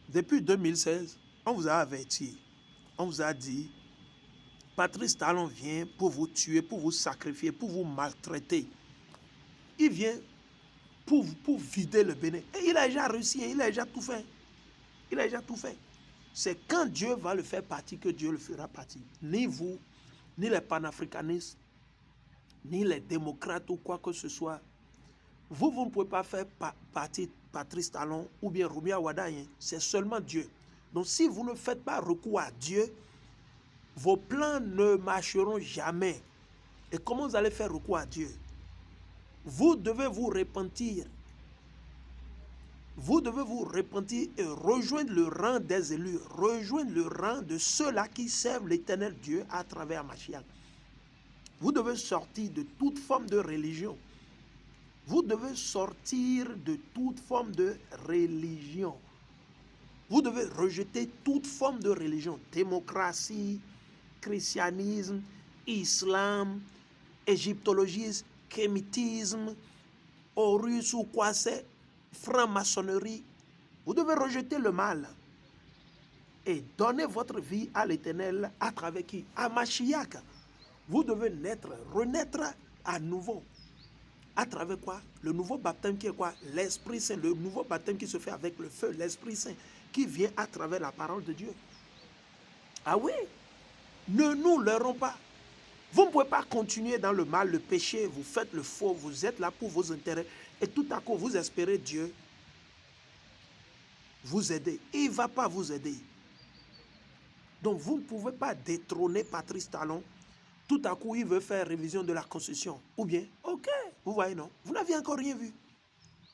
Depuis 2016, on vous a averti. On vous a dit, Patrice Talon vient pour vous tuer, pour vous sacrifier, pour vous maltraiter. Il vient pour vider le Bénin. Et il a déjà réussi, il a déjà tout fait. Il a déjà tout fait. C'est quand Dieu va le faire partie que Dieu le fera partie. Ni vous, ni les panafricanistes, ni les démocrates ou quoi que ce soit. Vous ne pouvez pas faire partie Patrice Talon ou bien Rumia Wadaye. C'est seulement Dieu. Donc si vous ne faites pas recours à Dieu, vos plans ne marcheront jamais. Et comment vous allez faire recours à Dieu? Vous devez vous repentir. Vous devez vous repentir et rejoindre le rang des élus, rejoindre le rang de ceux-là qui servent l'éternel Dieu à travers Mashiach. Vous devez sortir de toute forme de religion. Vous devez sortir de toute forme de religion. Vous devez rejeter toute forme de religion. Démocratie, christianisme, islam, égyptologie, kémitisme, Horus ou quoi c'est, franc-maçonnerie. Vous devez rejeter le mal et donner votre vie à l'Éternel à travers qui? À Mashiach. Vous devez renaître à nouveau. À travers quoi? Le nouveau baptême qui est quoi? L'Esprit Saint. Le nouveau baptême qui se fait avec le feu, l'Esprit Saint, qui vient à travers la parole de Dieu. Ah oui? Ne nous leurrons pas. Vous ne pouvez pas continuer dans le mal, le péché, vous faites le faux, vous êtes là pour vos intérêts et tout à coup vous espérez Dieu vous aider. Il ne va pas vous aider. Donc vous ne pouvez pas détrôner Patrice Talon. Tout à coup, il veut faire révision de la Constitution. Ou bien, ok, vous voyez, non? Vous n'aviez encore rien vu.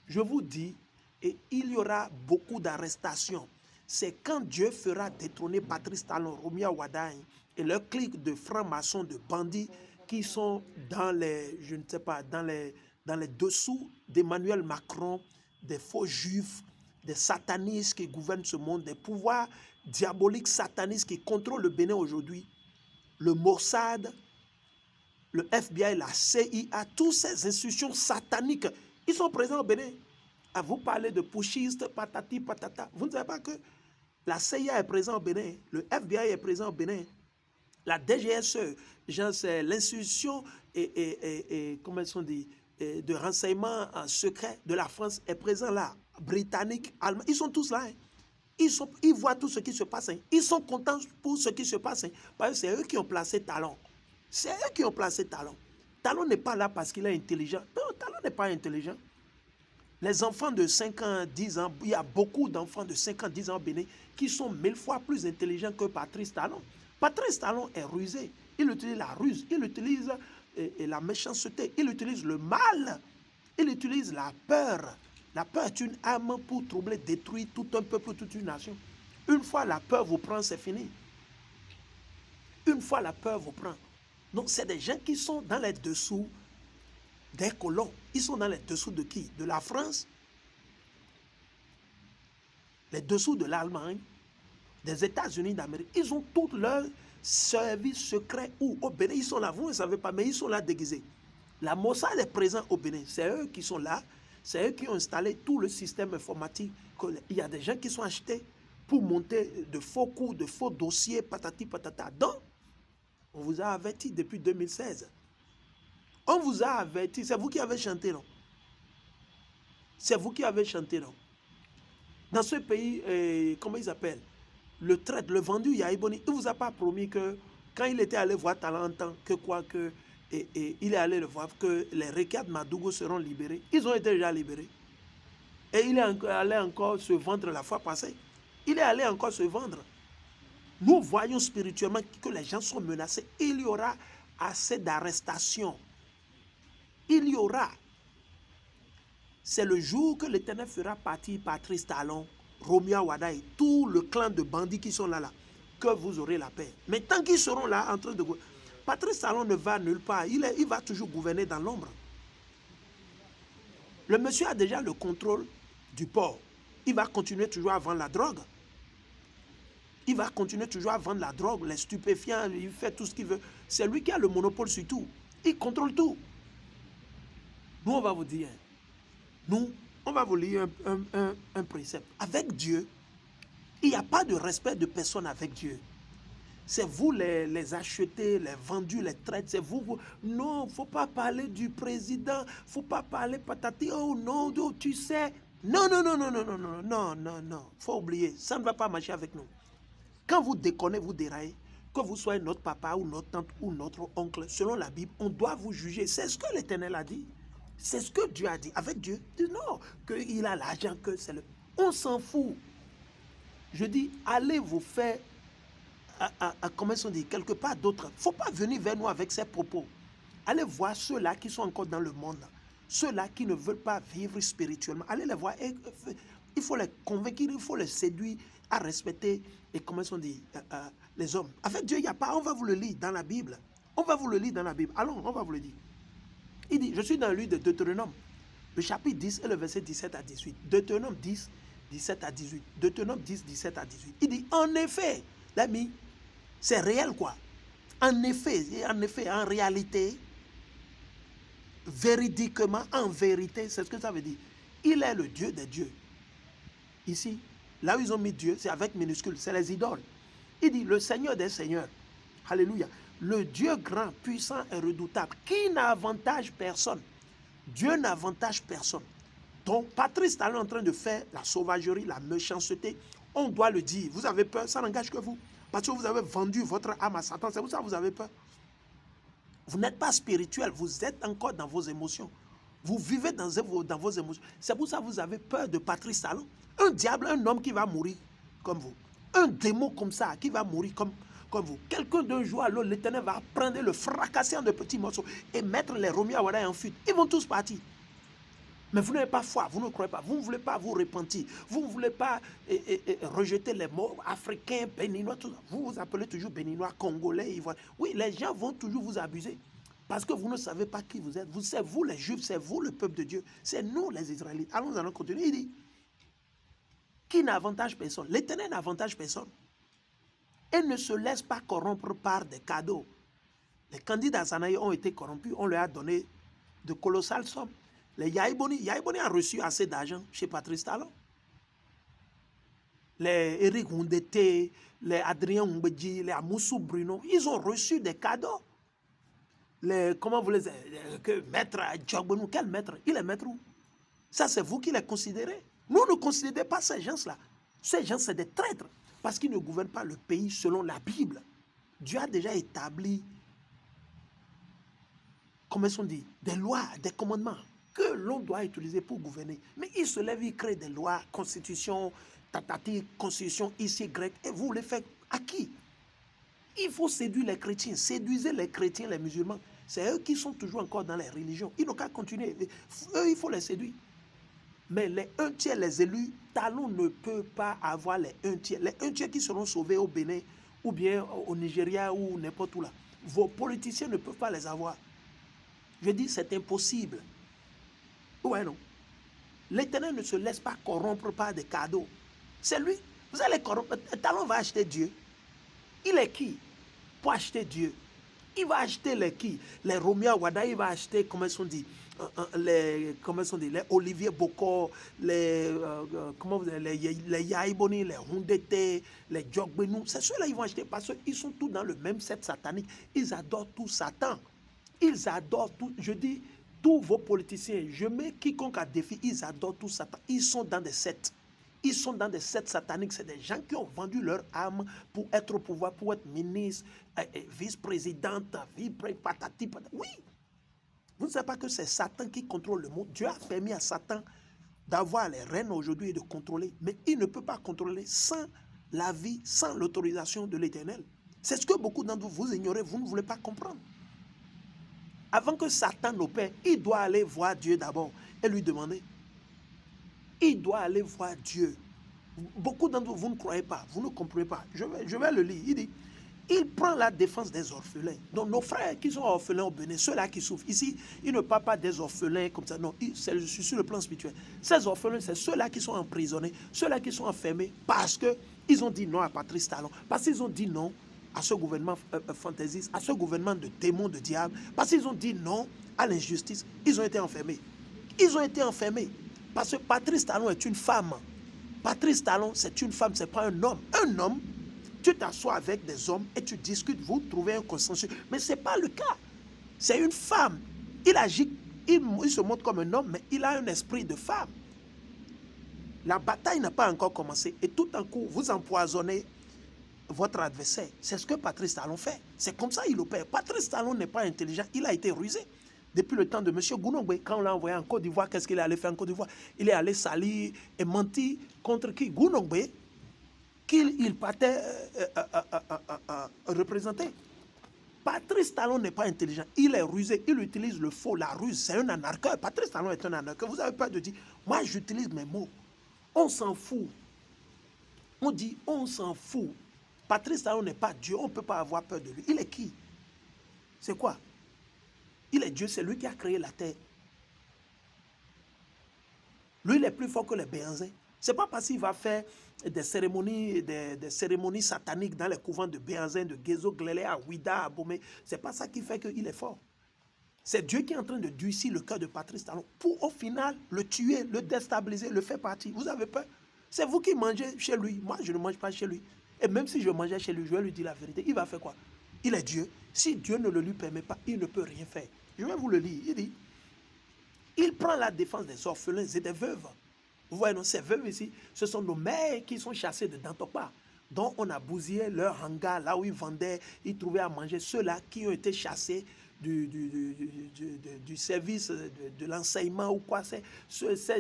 Je vous dis, et il y aura beaucoup d'arrestations. C'est quand Dieu fera détrôner Patrice Talon, Rumia Wadaye et leur clique de francs-maçons, de bandits qui sont dans les, je ne sais pas, dans les dessous d'Emmanuel Macron, des faux juifs, des satanistes qui gouvernent ce monde, des pouvoirs diaboliques satanistes qui contrôlent le Bénin aujourd'hui. Le Mossad, le FBI, la CIA, toutes ces institutions sataniques, ils sont présents au Bénin. À vous parler de pushistes, patati, patata. Vous ne savez pas que la CIA est présente au Bénin, le FBI est présent au Bénin, la DGSE, c'est l'institution comment ils sont dit, de renseignement en secret de la France est présent là, britannique, allemand, ils sont tous là. Hein. Ils voient tout ce qui se passe. Hein. Ils sont contents pour ce qui se passe. Hein, parce que c'est eux qui ont placé Talon. C'est eux qui ont placé Talon. Talon n'est pas là parce qu'il est intelligent. Non, Talon n'est pas intelligent. Les enfants de 5 ans, 10 ans, il y a beaucoup d'enfants de 5 ans, 10 ans au Bénin qui sont 1000 fois plus intelligents que Patrice Talon. Patrice Talon est rusé. Il utilise la ruse, il utilise la méchanceté, il utilise le mal, il utilise la peur. La peur est une arme pour troubler, détruire tout un peuple, toute une nation. Une fois la peur vous prend, c'est fini. Une fois la peur vous prend. Donc c'est des gens qui sont dans les dessous des colons. Ils sont dans les dessous de qui? De la France, les dessous de l'Allemagne, des États-Unis d'Amérique. Ils ont tous leurs services secrets où au Bénin, ils sont là. Vous ne savez pas, mais ils sont là déguisés. La Mossad est présente au Bénin. C'est eux qui sont là. C'est eux qui ont installé tout le système informatique. Il y a des gens qui sont achetés pour monter de faux coups, de faux dossiers, patati patata. Donc, on vous a averti depuis 2016. On vous a averti. C'est vous qui avez chanté, non? C'est vous qui avez chanté, non? Dans ce pays, comment ils appellent? Le traite, le vendu Yaïboni, il ne vous a pas promis que quand il était allé voir Talentan, que quoi que, il est allé le voir, que les requêtes Madougou seront libérés. Ils ont été déjà libérés. Et il est allé encore se vendre la fois passée. Il est allé encore se vendre. Nous voyons spirituellement que les gens sont menacés. Il y aura assez d'arrestations. Il y aura. C'est le jour que l'Éternel fera partir Patrice Talon, Rumia Wadaye, tout le clan de bandits qui sont là, que vous aurez la paix. Mais tant qu'ils seront là en train de... Patrice Talon ne va nulle part. Il va toujours gouverner dans l'ombre. Le monsieur a déjà le contrôle du port. Il va continuer toujours à vendre la drogue. Il va continuer toujours à vendre la drogue, les stupéfiants, il fait tout ce qu'il veut. C'est lui qui a le monopole sur tout. Il contrôle tout. Nous, on va vous dire... Nous, on va vous lire un précepte. Avec Dieu, Il n'y a pas de respect de personne avec Dieu. C'est vous les achetés, les vendus, les traites. C'est vous. Non, il ne faut pas parler du président. Il ne faut pas parler patati. Oh non, tu sais. Non. Faut oublier. Ça ne va pas marcher avec nous. Quand vous déconnez, vous déraillez, que vous soyez notre papa ou notre tante ou notre oncle, selon la Bible, on doit vous juger. C'est ce que l'Éternel a dit. C'est ce que Dieu a dit. Avec Dieu, il dit non, qu'il a l'argent, que c'est le... On s'en fout. Je dis, allez vous faire, comment on dit, quelque part d'autre. Il ne faut pas venir vers nous avec ces propos. Allez voir ceux-là qui sont encore dans le monde. Ceux-là qui ne veulent pas vivre spirituellement. Allez les voir. Et, il faut les convaincre, il faut les séduire à respecter, et comment on dit, les hommes. Avec Dieu, il n'y a pas, on va vous le lire dans la Bible. On va vous le lire dans la Bible. Allons, on va vous le dire. Il dit, je suis dans le livre de Deutéronome, le chapitre 10 et le verset 17 à 18. Deutéronome 10, 17 à 18. Deutéronome 10, 17 à 18. Il dit, en effet, l'ami, c'est réel quoi. En effet, en réalité, véridiquement, en vérité, c'est ce que ça veut dire. Il est le Dieu des dieux. Ici, là où ils ont mis Dieu, c'est avec minuscule, c'est les idoles. Il dit, le Seigneur des seigneurs, alléluia, le Dieu grand, puissant et redoutable, qui n'avantage personne. Dieu n'avantage personne. Donc, Patrice Talon est en train de faire la sauvagerie, la méchanceté. On doit le dire. Vous avez peur, ça n'engage que vous. Parce que vous avez vendu votre âme à Satan, c'est pour ça que vous avez peur. Vous n'êtes pas spirituel, vous êtes encore dans vos émotions. Vous vivez dans vos émotions. C'est pour ça que vous avez peur de Patrice Talon. Un diable, un homme qui va mourir comme vous. Un démon comme ça, qui va mourir comme vous. Quelqu'un d'un jour à l'autre, l'Éternel va prendre le fracasser en de petits morceaux et mettre les Romiers à Wada en fuite. Ils vont tous partir. Mais vous n'avez pas foi, vous ne croyez pas. Vous ne voulez pas vous repentir. Vous ne voulez pas rejeter les mots africains, béninois, tout ça. Vous vous appelez toujours béninois, congolais, ivoiriens. Oui, les gens vont toujours vous abuser. Parce que vous ne savez pas qui vous êtes. C'est vous les Juifs, c'est vous le peuple de Dieu. C'est nous les Israélites. Allons continuer. Il dit, qui n'avantage personne? L'Éternel n'avantage personne. Et ne se laisse pas corrompre par des cadeaux. Les candidats Zanaï ont été corrompus. On leur a donné de colossales sommes. Les Yaïboni a reçu assez d'argent chez Patrice Talon. Les Eric Hundete, les Adrien Mbedji, les Amoussou Bruno, ils ont reçu des cadeaux. Comment vous les maître Djogbenou, quel maître? Il est maître où? Ça, c'est vous qui les considérez. Nous ne considérons pas ces gens-là. Ces gens, c'est des traîtres. Parce qu'ils ne gouvernent pas le pays selon la Bible. Dieu a déjà établi, comment on dit, des lois, des commandements que l'on doit utiliser pour gouverner. Mais ils se lèvent, ils créent des lois, constitution, tatati, constitution ici grecque, et vous les faites à qui? Il faut séduire les chrétiens, séduisez les chrétiens, les musulmans. C'est eux qui sont toujours encore dans les religions. Ils n'ont qu'à continuer. Eux, il faut les séduire. Mais les 1/3, les élus, Talon ne peut pas avoir les 1/3. Les 1/3 qui seront sauvés au Bénin, ou bien au Nigeria, ou n'importe où là. Vos politiciens ne peuvent pas les avoir. Je dis, c'est impossible. Ouais, non. L'Éternel ne se laisse pas corrompre par des cadeaux. C'est lui. Vous allez corrompre. Talon va acheter Dieu. Il est qui pour acheter Dieu? Il va acheter les qui? Les Romia Wada, il va acheter, comment on dit, les Olivier Bokor, les Yaïboni, les Hundete, les Djogbenou. C'est ceux-là ils vont acheter parce qu'ils sont tous dans le même set satanique. Ils adorent tout Satan. Ils adorent tout. Je dis, tous vos politiciens, je mets quiconque à défi, ils adorent tout Satan. Ils sont dans des sectes. Ils sont dans des sectes sataniques. C'est des gens qui ont vendu leur âme pour être au pouvoir, pour être ministre, vice-présidente, patati, patati. Oui. Vous ne savez pas que c'est Satan qui contrôle le monde. Dieu a permis à Satan d'avoir les rênes aujourd'hui et de contrôler. Mais il ne peut pas contrôler sans l'avis, sans l'autorisation de l'Éternel. C'est ce que beaucoup d'entre vous ignorez, vous ne voulez pas comprendre. Avant que Satan n'opère, il doit aller voir Dieu d'abord et lui demander. Il doit aller voir Dieu. Beaucoup d'entre vous, vous ne croyez pas, vous ne comprenez pas. Je vais le lire. Il dit, il prend la défense des orphelins. Donc nos frères qui sont orphelins au Bénin, ceux-là qui souffrent. Ici, il ne parle pas des orphelins comme ça. Non, c'est sur le plan spirituel. Ces orphelins, c'est ceux-là qui sont emprisonnés, ceux-là qui sont enfermés parce qu'ils ont dit non à Patrice Talon, parce qu'ils ont dit non à ce gouvernement fantaisiste, à ce gouvernement de démons, de diables, parce qu'ils ont dit non à l'injustice. Ils ont été enfermés. Ils ont été enfermés. Parce que Patrice Talon est une femme. Patrice Talon, c'est une femme, c'est pas un homme. Un homme, tu t'assois avec des hommes et tu discutes, vous trouvez un consensus. Mais ce n'est pas le cas. C'est une femme. Il agit, il se montre comme un homme, mais il a un esprit de femme. La bataille n'a pas encore commencé. Et tout d'un coup, vous empoisonnez votre adversaire. C'est ce que Patrice Talon fait. C'est comme ça qu'il opère. Patrice Talon n'est pas intelligent. Il a été rusé. Depuis le temps de M. Gounombe, quand on l'a envoyé en Côte d'Ivoire, qu'est-ce qu'il est allé faire en Côte d'Ivoire? Il est allé salir et mentir contre qui? Gounombe, qu'il partait représenter. Patrice Talon n'est pas intelligent. Il est rusé. Il utilise le faux, la ruse. C'est un anarcheur. Patrice Talon est un anarcheur. Vous avez peur de dire, moi j'utilise mes mots. On s'en fout. On dit, on s'en fout. Patrice Talon n'est pas Dieu. On ne peut pas avoir peur de lui. Il est qui? C'est quoi? Il est Dieu. C'est lui qui a créé la terre. Lui, il est plus fort que les Béanzins. Ce n'est pas parce qu'il va faire des cérémonies sataniques dans les couvents de Béanzin, de Gézo, Glélé, à Ouida, à Bomé. Ce n'est pas ça qui fait qu'il est fort. C'est Dieu qui est en train de durcir le cœur de Patrice Talon pour, au final, le tuer, le déstabiliser, le faire partir. Vous avez peur? C'est vous qui mangez chez lui. Moi, je ne mange pas chez lui. Et même si je mangeais chez lui, je vais lui dire la vérité. Il va faire quoi? Il est Dieu. Si Dieu ne le lui permet pas, il ne peut rien faire. Je vais vous le lire. Il dit, il prend la défense des orphelins et des veuves. Vous voyez, non, ces veuves ici, ce sont nos mères qui sont chassées de Dantokpa, dont on a bousillé leur hangar, là où ils vendaient, ils trouvaient à manger. Ceux-là qui ont été chassés du service de l'enseignement ou quoi, ces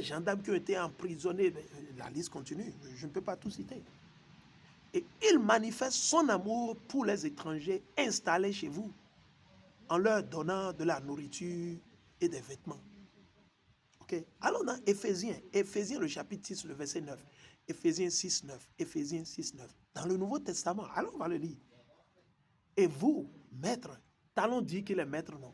gendarmes qui ont été emprisonnés. La liste continue, je ne peux pas tout citer. Et il manifeste son amour pour les étrangers installés chez vous, en leur donnant de la nourriture et des vêtements. Okay. Allons dans Éphésiens le chapitre 6, le verset 9. Éphésiens 6, 9. Éphésiens 6, 9. Dans le Nouveau Testament, allons, on va le lire. Et vous, maître, Talon dit qu'il est maître, non?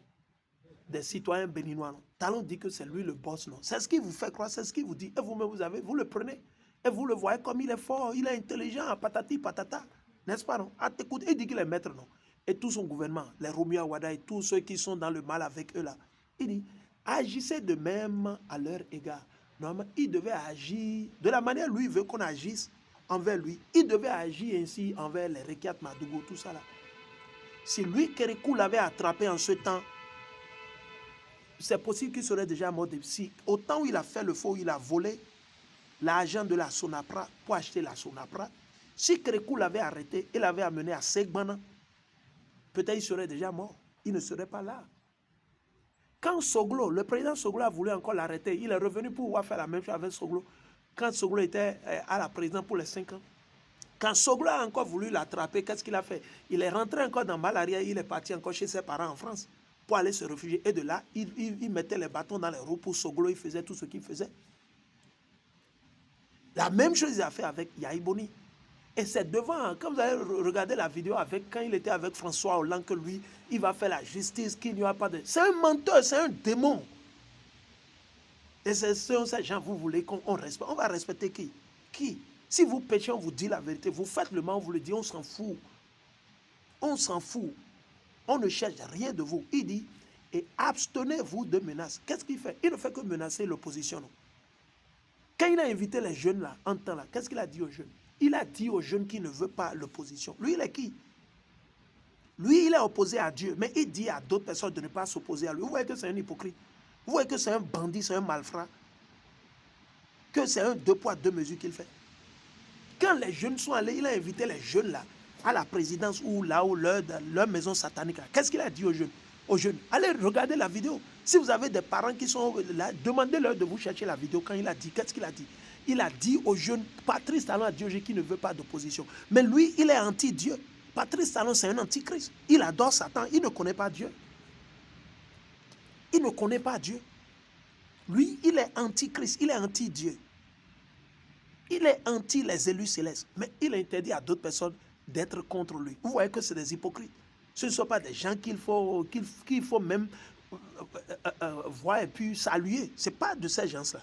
Des citoyens béninois, non? Talon dit que c'est lui le boss, non? C'est ce qui vous fait croire, c'est ce qui vous dit. Et vous-même, vous le prenez. Et vous le voyez comme il est fort, il est intelligent, patati, patata. N'est-ce pas, non? Ah, t'écoute, il dit qu'il est maître, non? Et tout son gouvernement, les Romeo Awada et tous ceux qui sont dans le mal avec eux, là. Il dit, agissez de même à leur égard. Normalement, il devait agir de la manière lui veut qu'on agisse envers lui. Il devait agir ainsi envers les Rekiat Madougou, tout ça là. Si lui, Kérékou, l'avait attrapé en ce temps, c'est possible qu'il serait déjà mort. Si au temps où il a fait le faux, il a volé l'argent de la Sonapra pour acheter la Sonapra. Si Kérékou l'avait arrêté et l'avait amené à Segbana, peut-être il serait déjà mort. Il ne serait pas là. Quand Soglo, le président Soglo a voulu encore l'arrêter, il est revenu pour pouvoir faire la même chose avec Soglo. Quand Soglo était à la présidence pour les 5 ans. Quand Soglo a encore voulu l'attraper, qu'est-ce qu'il a fait? Il est rentré encore dans Malaria, il est parti encore chez ses parents en France pour aller se réfugier. Et de là, il mettait les bâtons dans les roues pour Soglo, il faisait tout ce qu'il faisait. La même chose il a fait avec Yahi Boni. Et c'est devant, quand vous allez regarder la vidéo quand il était avec François Hollande, que lui, il va faire la justice, qu'il n'y aura pas de... C'est un menteur, c'est un démon. Et c'est ces gens, vous voulez qu'on respecte. On va respecter qui? Qui? Si vous péchez, on vous dit la vérité. Vous faites le mal, on vous le dit, on s'en fout. On s'en fout. On ne cherche rien de vous. Il dit, et abstenez-vous de menaces. Qu'est-ce qu'il fait? Il ne fait que menacer l'opposition. Quand il a invité les jeunes là, en temps là, qu'est-ce qu'il a dit aux jeunes? Il a dit aux jeunes qui ne veulent pas l'opposition. Lui, il est qui? Lui, il est opposé à Dieu, mais il dit à d'autres personnes de ne pas s'opposer à lui. Vous voyez que c'est un hypocrite. Vous voyez que c'est un bandit, c'est un malfrat. Que c'est un 2 poids 2 mesures qu'il fait. Quand les jeunes sont allés, il a invité les jeunes là, à la présidence ou là où leur maison satanique. Qu'est-ce qu'il a dit aux jeunes? Aux jeunes, allez regarder la vidéo. Si vous avez des parents qui sont là, demandez-leur de vous chercher la vidéo quand il a dit. Qu'est-ce qu'il a dit? Il a dit aux jeunes, Patrice Talon a dit aux jeunes qui ne veut pas d'opposition. Mais lui, il est anti-Dieu. Patrice Talon, c'est un antichrist. Il adore Satan, il ne connaît pas Dieu. Il ne connaît pas Dieu. Lui, il est antichrist, il est anti-Dieu. Il est anti les élus célestes. Mais il interdit à d'autres personnes d'être contre lui. Vous voyez que c'est des hypocrites. Ce ne sont pas des gens qu'il faut même voir et puis saluer. Ce n'est pas de ces gens-là.